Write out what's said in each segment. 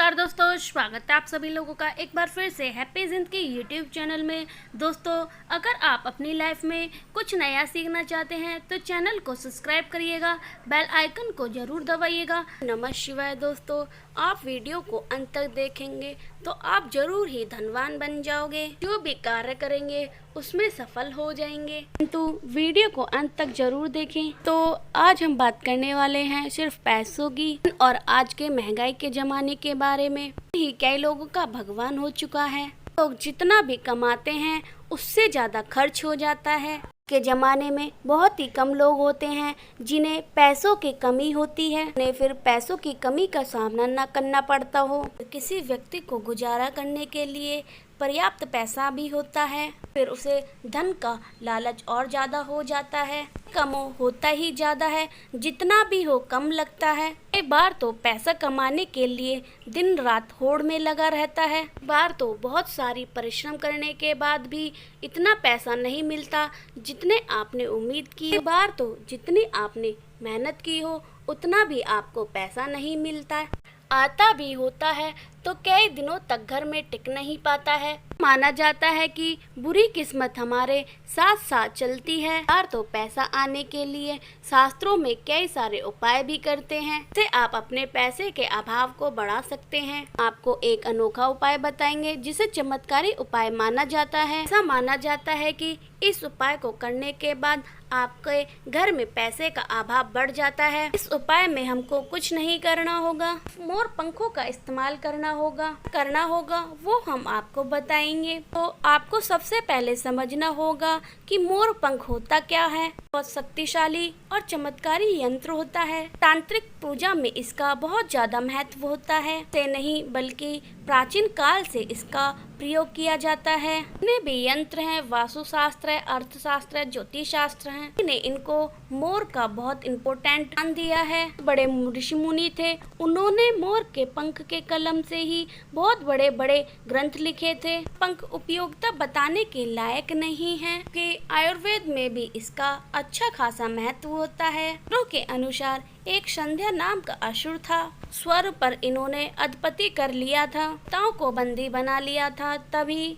नमस्कार दोस्तों, स्वागत है आप सभी लोगों का एक बार फिर से हैप्पी जिंदगी यूट्यूब चैनल में। दोस्तों, अगर आप अपनी लाइफ में कुछ नया सीखना चाहते हैं तो चैनल को सब्सक्राइब करिएगा, बेल आइकन को ज़रूर दबाइएगा। नमः शिवाय। दोस्तों, आप वीडियो को अंत तक देखेंगे तो आप जरूर ही धनवान बन जाओगे। जो भी कार्य करेंगे उसमें सफल हो जाएंगे, किंतु वीडियो को अंत तक जरूर देखें। तो आज हम बात करने वाले हैं सिर्फ पैसों की और आज के महंगाई के ज़माने के बारे में। ही कई लोगों का भगवान हो चुका है। लोग जितना भी कमाते हैं उससे ज़्यादा खर्च हो जाता है। के ज़माने में बहुत ही कम लोग होते हैं जिन्हें पैसों की कमी होती है, उन्हें फिर पैसों की कमी का सामना न करना पड़ता हो। किसी व्यक्ति को गुजारा करने के लिए पर्याप्त पैसा भी होता है, फिर उसे धन का लालच और ज़्यादा हो जाता है। कम होता ही ज़्यादा है, जितना भी हो कम लगता है। एक बार तो पैसा कमाने के लिए दिन रात होड़ में लगा रहता है, बार तो बहुत सारी परिश्रम करने के बाद भी इतना पैसा नहीं मिलता जितने आपने उम्मीद की। बार तो जितनी आपने मेहनत की हो उतना भी आपको पैसा नहीं मिलता है। आता भी होता है तो कई दिनों तक घर में टिक नहीं पाता है। माना जाता है कि बुरी किस्मत हमारे साथ साथ चलती है। बार तो पैसा आने के लिए शास्त्रों में कई सारे उपाय भी करते हैं, जिससे आप अपने पैसे के अभाव को बढ़ा सकते हैं। आपको एक अनोखा उपाय बताएंगे जिसे चमत्कारी उपाय माना जाता है। ऐसा माना जाता है कि इस उपाय को करने के बाद आपके घर में पैसे का अभाव बढ़ जाता है। इस उपाय में हमको कुछ नहीं करना होगा, मोर पंखों का इस्तेमाल करना होगा वो हम आपको बताएंगे। तो आपको सबसे पहले समझना होगा कि मोर पंख होता क्या है। बहुत शक्तिशाली और चमत्कारी यंत्र होता है। तांत्रिक पूजा में इसका बहुत ज्यादा महत्व होता है। से नहीं बल्कि प्राचीन काल से इसका प्रयोग किया जाता है। जितने भी यंत्र हैं, वास्तुशास्त्र है, अर्थशास्त्र है, ज्योतिष शास्त्र है, इनको मोर का बहुत इम्पोर्टेंट स्थान दिया है। बड़े ऋषि मुनि थे, उन्होंने मोर के पंख के कलम से ही बहुत बड़े बड़े ग्रंथ लिखे थे। पंख उपयोगिता बताने के लायक नहीं है कि आयुर्वेद में भी इसका अच्छा खासा महत्व होता है। के अनुसार एक संध्या नाम का असुर था। स्वर पर इन्होंने अधिपति कर लिया था, ताओ को बंदी बना लिया था। तभी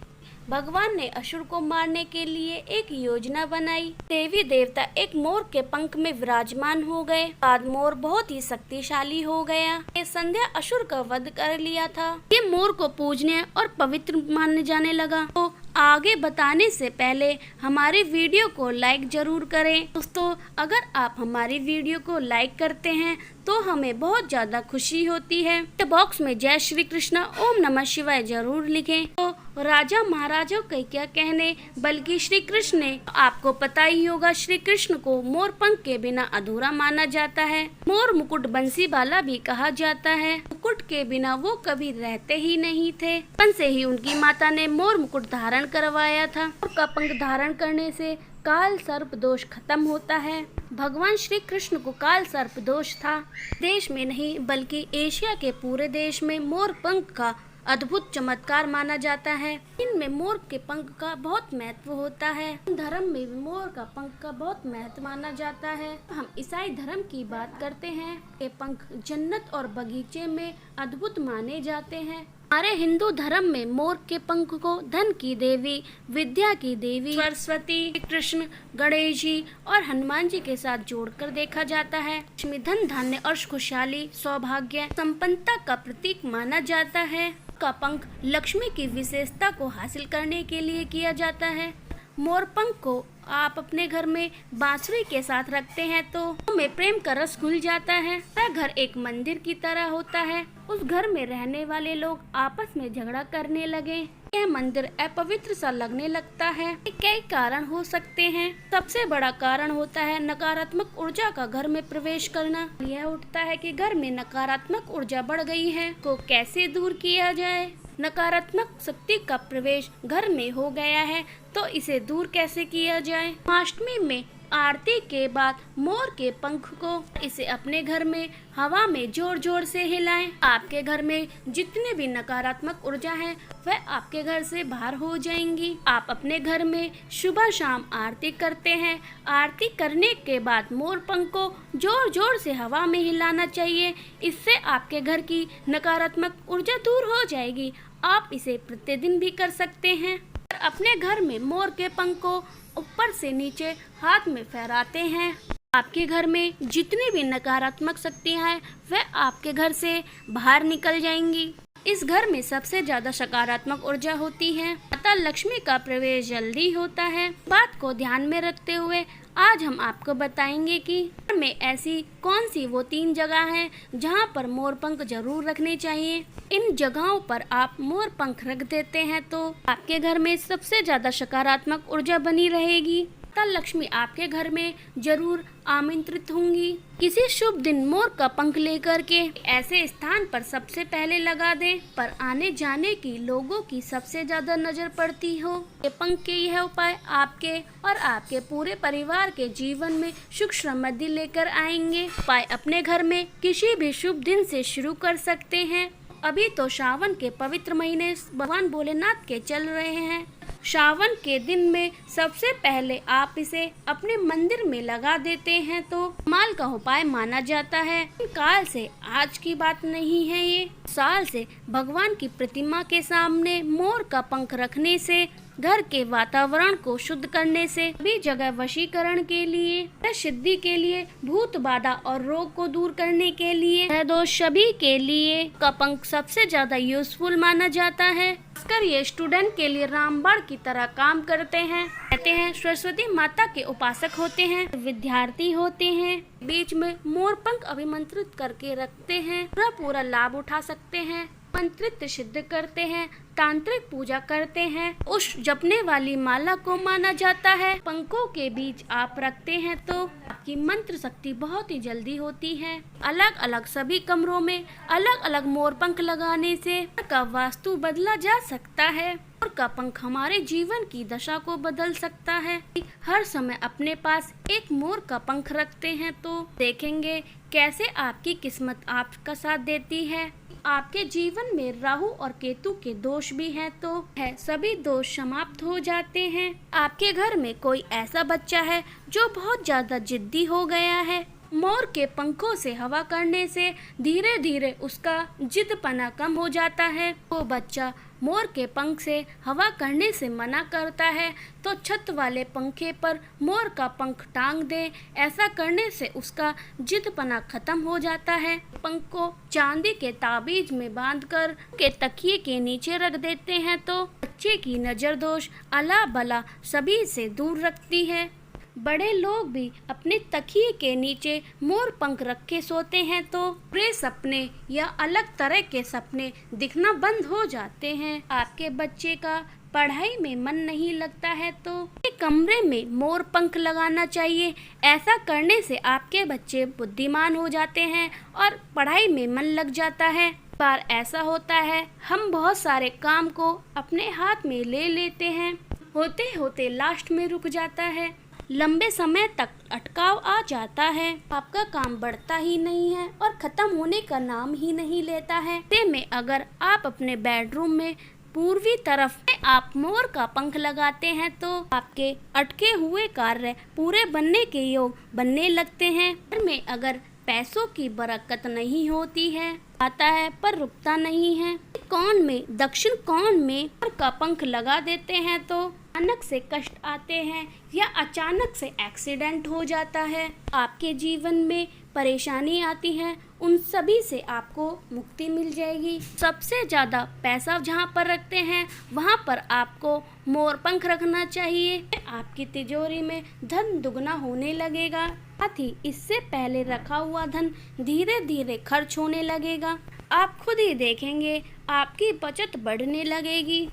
भगवान ने असुर को मारने के लिए एक योजना बनाई। देवी देवता एक मोर के पंख में विराजमान हो गए। बाद मोर बहुत ही शक्तिशाली हो गया। ये संध्या असुर का वध कर लिया था। ये मोर को पूजने और पवित्र मानने जाने लगा। तो आगे बताने से पहले हमारी वीडियो को लाइक जरूर करें। दोस्तों, अगर आप हमारी वीडियो को लाइक करते हैं तो हमें बहुत ज़्यादा खुशी होती है। बॉक्स में जय श्री कृष्ण ओम नमः शिवाय जरूर लिखें। तो राजा महाराजों के क्या कहने, बल्कि श्री कृष्ण ने, आपको पता ही होगा, श्री कृष्ण को मोर पंख के बिना अधूरा माना जाता है। मोर मुकुट बंसी वाला भी कहा जाता है। मुकुट के बिना वो कभी रहते ही नहीं थे। बचपन से ही उनकी माता ने मोर मुकुट धारण करवाया था। मोर का पंख धारण करने से काल सर्प दोष खत्म होता है। भगवान श्री कृष्ण को काल सर्प दोष था। देश में नहीं बल्कि एशिया के पूरे देश में मोर पंख का अद्भुत चमत्कार माना जाता है। इनमें मोर के पंख का बहुत महत्व होता है। धर्म में भी मोर का पंख का बहुत महत्व माना जाता है। हम ईसाई धर्म की बात करते हैं। ये पंख जन्नत और बगीचे में अद्भुत माने जाते हैं। हमारे हिंदू धर्म में मोर के पंख को धन की देवी, विद्या की देवी सरस्वती, कृष्ण, गणेश जी और हनुमान जी के साथ जोड़कर देखा जाता है। लक्ष्मी, धन धान्य और खुशहाली, सौभाग्य, संपन्नता का प्रतीक माना जाता है। का पंख लक्ष्मी की विशेषता को हासिल करने के लिए किया जाता है। मोर पंख को आप अपने घर में बांसुरी के साथ रखते हैं तो में प्रेम का रस घुल जाता है। वह घर एक मंदिर की तरह होता है। उस घर में रहने वाले लोग आपस में झगड़ा करने लगे, यह मंदिर अपवित्र सा लगने लगता है। कई कारण हो सकते हैं। सबसे बड़ा कारण होता है नकारात्मक ऊर्जा का घर में प्रवेश करना। यह उठता है कि घर में नकारात्मक ऊर्जा बढ़ गई है, को कैसे दूर किया जाए। नकारात्मक शक्ति का प्रवेश घर में हो गया है तो इसे दूर कैसे किया जाए। अष्टमी में आरती के बाद मोर के पंख को इसे अपने घर में हवा में जोर जोर से हिलाएं। आपके घर में जितने भी नकारात्मक ऊर्जा है वह आपके घर से बाहर हो जाएंगी। आप अपने घर में सुबह शाम आरती करते हैं। आरती करने के बाद मोर पंख को जोर जोर से हवा में हिलाना चाहिए। इससे आपके घर की नकारात्मक ऊर्जा दूर हो जाएगी। आप इसे प्रतिदिन भी कर सकते हैं। अपने घर में मोर के पंख को ऊपर से नीचे हाथ में फहराते हैं। आपके घर में जितनी भी नकारात्मक शक्तियां हैं वह आपके घर से बाहर निकल जाएंगी। इस घर में सबसे ज्यादा सकारात्मक ऊर्जा होती है। माता लक्ष्मी का प्रवेश जल्दी होता है। बात को ध्यान में रखते हुए आज हम आपको बताएंगे कि घर में ऐसी कौन सी वो 3 जगह हैं जहां पर मोर पंख जरूर रखने चाहिए। इन जगहों पर आप मोर पंख रख देते हैं तो आपके घर में सबसे ज्यादा सकारात्मक ऊर्जा बनी रहेगी। माता लक्ष्मी आपके घर में जरूर आमंत्रित होंगी। किसी शुभ दिन मोर का पंख लेकर के ऐसे स्थान पर सबसे पहले लगा दें पर आने जाने की लोगों की सबसे ज्यादा नजर पड़ती हो। ये पंख के यह उपाय आपके और आपके पूरे परिवार के जीवन में सुख समृद्धि लेकर आएंगे। उपाय अपने घर में किसी भी शुभ दिन से शुरू कर सकते हैं। अभी तो सावन के पवित्र महीने भगवान भोलेनाथ के चल रहे हैं। सावन के दिन में सबसे पहले आप इसे अपने मंदिर में लगा देते हैं तो कमाल का उपाय माना जाता है। काल से आज की बात नहीं है। ये साल से भगवान की प्रतिमा के सामने मोर का पंख रखने से, घर के वातावरण को शुद्ध करने से, सभी जगह वशीकरण के लिए, सिद्धि के लिए, भूत बाधा और रोग को दूर करने के लिए, दोष सभी के लिए का पंख सबसे ज्यादा यूजफुल माना जाता है। खासकर ये स्टूडेंट के लिए रामबाण की तरह काम करते हैं। कहते हैं सरस्वती माता के उपासक होते हैं, विद्यार्थी होते हैं। बीच में मोर पंख अभिमंत्रित करके रखते हैं। पूरा लाभ उठा सकते हैं। मंत्रित सिद्ध करते हैं, तांत्रिक पूजा करते हैं। उस जपने वाली माला को माना जाता है। पंखों के बीच आप रखते हैं तो आपकी मंत्र शक्ति बहुत ही जल्दी होती है। अलग अलग सभी कमरों में अलग अलग मोर पंख लगाने से घर का वास्तु बदला जा सकता है। मोर का पंख हमारे जीवन की दशा को बदल सकता है। हर समय अपने पास एक मोर का पंख रखते हैं तो देखेंगे कैसे आपकी किस्मत आपका साथ देती है। आपके जीवन में राहु और केतु के दोष भी हैं तो सभी दोष समाप्त हो जाते हैं। आपके घर में कोई ऐसा बच्चा है जो बहुत ज्यादा जिद्दी हो गया है। मोर के पंखों से हवा करने से धीरे धीरे उसका जिद्दपना कम हो जाता है। वो बच्चा मोर के पंख से हवा करने से मना करता है तो छत वाले पंखे पर मोर का पंख टांग दे। ऐसा करने से उसका जिद्दपना खत्म हो जाता है। पंख को चांदी के ताबीज में बांधकर के तकिए के नीचे रख देते हैं तो बच्चे की नजर दोष अला बला सभी से दूर रखती है। बड़े लोग भी अपने तकिए के नीचे मोर पंख रख के सोते हैं तो बुरे सपने या अलग तरह के सपने दिखना बंद हो जाते हैं। आपके बच्चे का पढ़ाई में मन नहीं लगता है तो एक कमरे में मोर पंख लगाना चाहिए। ऐसा करने से आपके बच्चे बुद्धिमान हो जाते हैं और पढ़ाई में मन लग जाता है। बार ऐसा होता है हम बहुत सारे काम को अपने हाथ में ले लेते हैं, होते होते लास्ट में रुक जाता है। लंबे समय तक अटकाव आ जाता है। आपका काम बढ़ता ही नहीं है और खत्म होने का नाम ही नहीं लेता है। ऐसे में अगर आप अपने बेडरूम में पूर्वी तरफ आप मोर का पंख लगाते हैं तो आपके अटके हुए कार्य पूरे बनने के योग बनने लगते हैं। घर में अगर पैसों की बरकत नहीं होती है, आता है पर रुकता नहीं है, कोण में दक्षिण कोण में मोर का पंख लगा देते हैं तो अचानक से कष्ट आते हैं या अचानक से एक्सीडेंट हो जाता है। आपके जीवन में परेशानी आती है, उन सभी से आपको मुक्ति मिल जाएगी। सबसे ज़्यादा पैसा जहाँ पर रखते हैं वहाँ पर आपको मोर पंख रखना चाहिए। आपकी तिजोरी में धन दुगना होने लगेगा। साथ ही इससे पहले रखा हुआ धन धीरे धीरे खर्च होने लगेगा। आप खुद ही देखेंगे आपकी बचत बढ़ने लगेगी।